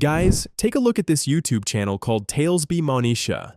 Guys, take a look at this YouTube channel called Tales Be Monisha.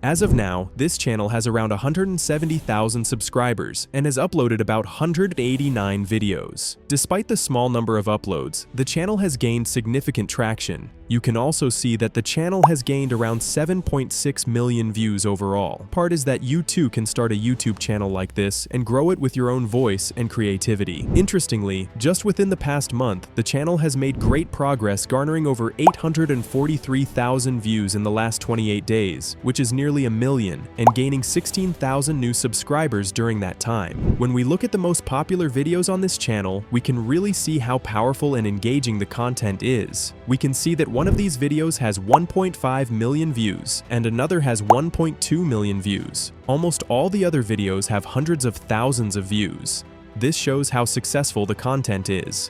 As of now, this channel has around 170,000 subscribers and has uploaded about 189 videos. Despite the small number of uploads, the channel has gained significant traction. You can also see that the channel has gained around 7.6 million views overall. Part is that you too can start a YouTube channel like this and grow it with your own voice and creativity. Interestingly, just within the past month, the channel has made great progress, garnering over 843,000 views in the last 28 days, which is nearly a million, and gaining 16,000 new subscribers during that time. When we look at the most popular videos on this channel, we can really see how powerful and engaging the content is. We can see that one of these videos has 1.5 million views, and another has 1.2 million views. Almost all the other videos have hundreds of thousands of views. This shows how successful the content is.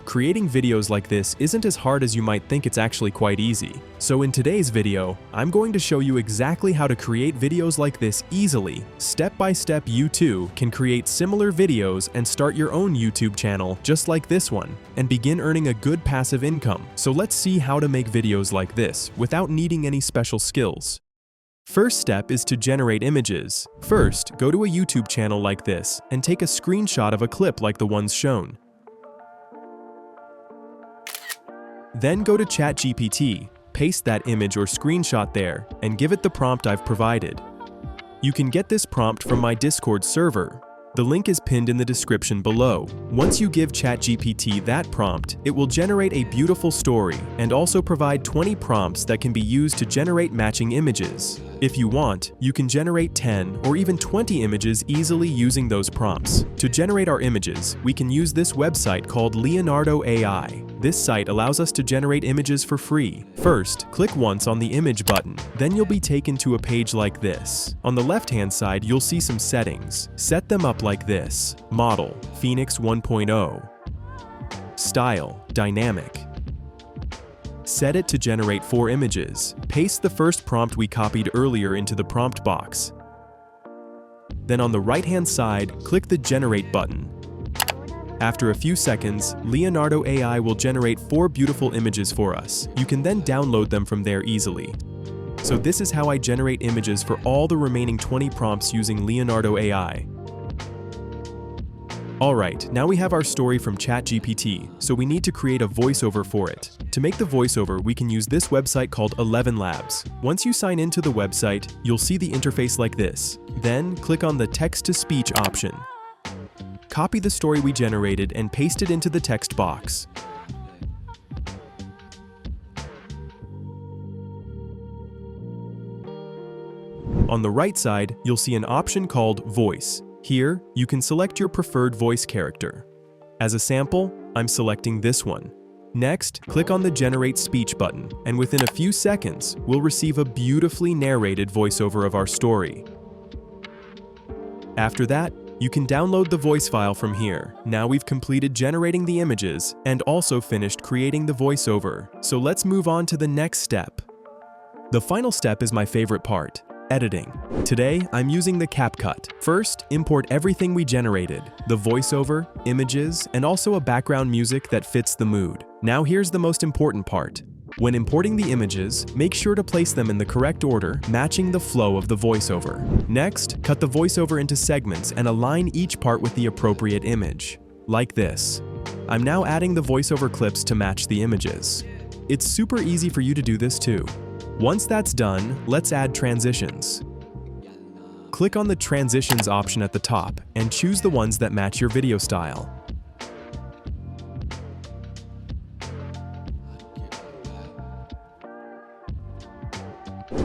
Creating videos like this isn't as hard as you might think. It's actually quite easy. So in today's video, I'm going to show you exactly how to create videos like this easily. Step by step, you too can create similar videos and start your own YouTube channel just like this one, and begin earning a good passive income. So let's see how to make videos like this without needing any special skills. First step is to generate images. First, go to a YouTube channel like this and take a screenshot of a clip like the ones shown. Then go to ChatGPT, paste that image or screenshot there, and give it the prompt I've provided. You can get this prompt from my Discord server. The link is pinned in the description below. Once you give ChatGPT that prompt, it will generate a beautiful story and also provide 20 prompts that can be used to generate matching images. If you want, you can generate 10 or even 20 images easily using those prompts. To generate our images, we can use this website called Leonardo AI. This site allows us to generate images for free. First, click once on the image button. Then you'll be taken to a page like this. On the left-hand side, you'll see some settings. Set them up like this. Model, Phoenix 1.0. Style, dynamic. Set it to generate 4 images. Paste the first prompt we copied earlier into the prompt box. Then on the right-hand side, click the Generate button. After a few seconds, Leonardo AI will generate 4 beautiful images for us. You can then download them from there easily. So this is how I generate images for all the remaining 20 prompts using Leonardo AI. Alright, now we have our story from ChatGPT, so we need to create a voiceover for it. To make the voiceover, we can use this website called 11 Labs. Once you sign into the website, you'll see the interface like this. Then, click on the text-to-speech option. Copy the story we generated and paste it into the text box. On the right side, you'll see an option called Voice. Here, you can select your preferred voice character. As a sample, I'm selecting this one. Next, click on the Generate Speech button, and within a few seconds, we'll receive a beautifully narrated voiceover of our story. After that, you can download the voice file from here. Now we've completed generating the images and also finished creating the voiceover. So let's move on to the next step. The final step is my favorite part. Editing. Today, I'm using the CapCut. First, import everything we generated, the voiceover, images, and also a background music that fits the mood. Now here's the most important part. When importing the images, make sure to place them in the correct order, matching the flow of the voiceover. Next, cut the voiceover into segments and align each part with the appropriate image, like this. I'm now adding the voiceover clips to match the images. It's super easy for you to do this too. Once that's done, let's add transitions. Click on the Transitions option at the top and choose the ones that match your video style.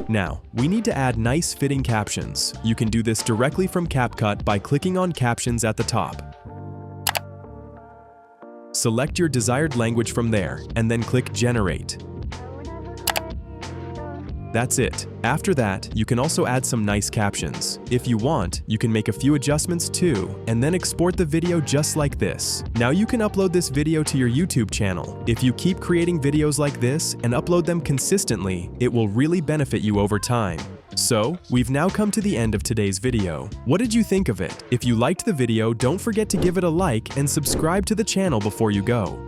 Now, we need to add nice fitting captions. You can do this directly from CapCut by clicking on Captions at the top. Select your desired language from there, and then click Generate. That's it. After that, you can also add some nice captions. If you want, you can make a few adjustments too, and then export the video just like this. Now you can upload this video to your YouTube channel. If you keep creating videos like this and upload them consistently, it will really benefit you over time. So, we've now come to the end of today's video. What did you think of it? If you liked the video, don't forget to give it a like and subscribe to the channel before you go.